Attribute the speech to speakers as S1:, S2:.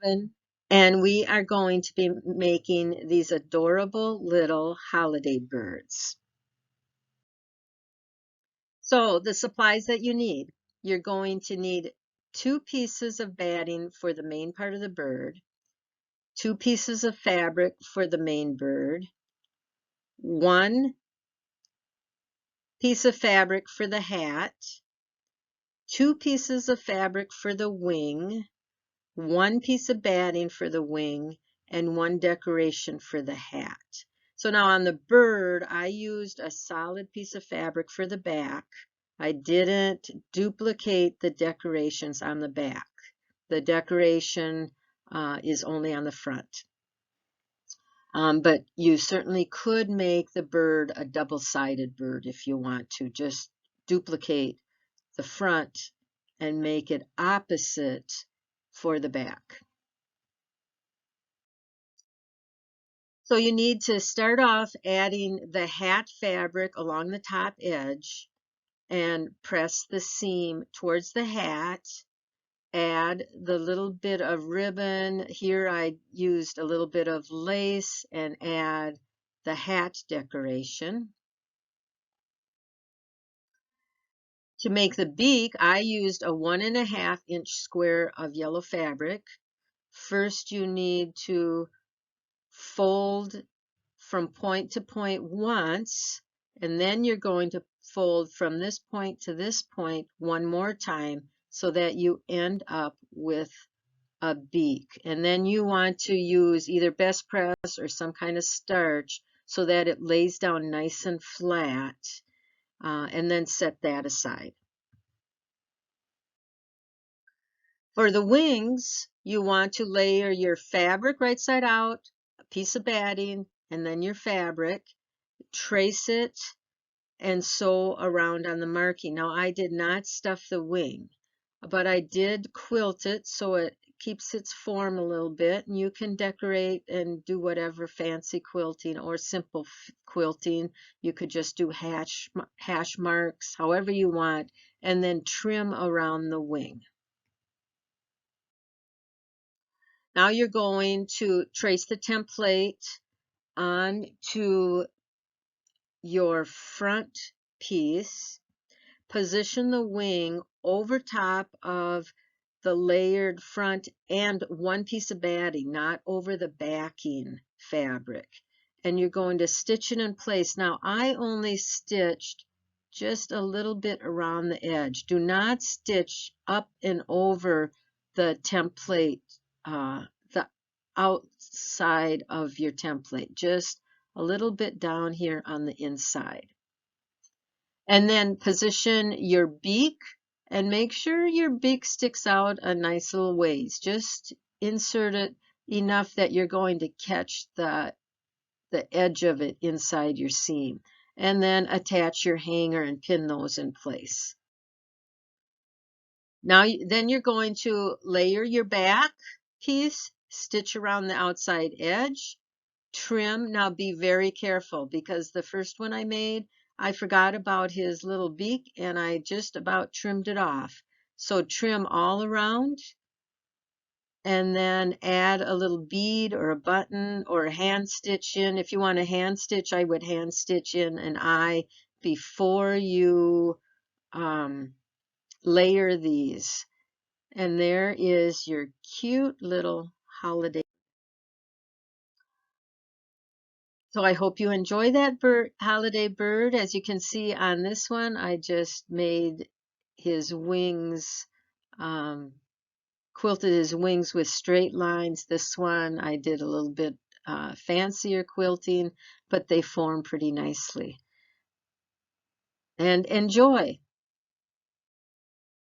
S1: 7, and we are going to be making these adorable little holiday birds. So the supplies that you need, you're going to need 2 pieces of batting for the main part of the bird, 2 pieces of fabric for the main bird, 1 piece of fabric for the hat, 2 pieces of fabric for the wing, 1 piece of batting for the wing, and 1 decoration for the hat. So now on the bird, I used a solid piece of fabric for the back. I didn't duplicate the decorations on the back. The decoration is only on the front. But you certainly could make the bird a double-sided bird if you want to. Just duplicate the front and make it opposite for the back. So you need to start off adding the hat fabric along the top edge and press the seam towards the hat. Add the little bit of ribbon. Here I used a little bit of lace and add the hat decoration. To make the beak, I used a 1.5 inch square of yellow fabric. First, you need to fold from point to point once, and then you're going to fold from this point to this point one more time so that you end up with a beak. And then you want to use either best press or some kind of starch so that it lays down nice and flat, and then set that aside. For the wings, you want to layer your fabric right side out, a piece of batting, and then your fabric. Trace it and sew around on the marking. Now, I did not stuff the wing, but I did quilt it so it keeps its form a little bit, and you can decorate and do whatever fancy quilting or simple quilting. You could just do hash marks, however you want, and then trim around the wing. Now you're going to trace the template onto your front piece. Position the wing over top of the layered front and 1 piece of batting, not over the backing fabric. And you're going to stitch it in place. Now, I only stitched just a little bit around the edge. Do not stitch up and over the template, the outside of your template, just a little bit down here on the inside. And then position your beak and make sure your beak sticks out a nice little ways. Just insert it enough that you're going to catch the edge of it inside your seam. And then attach your hanger and pin those in place. Now, then you're going to layer your back piece, stitch around the outside edge, trim. Now be very careful because the first one I made, I forgot about his little beak and I just about trimmed it off. So trim all around and then add a little bead or a button or a hand stitch in. If you want a hand stitch, I would hand stitch in an eye before you layer these. And there is your cute little holiday. So I hope you enjoy that holiday bird. As you can see on this one, I just made his wings, quilted his wings with straight lines. This one I did a little bit fancier quilting, but they form pretty nicely. And enjoy.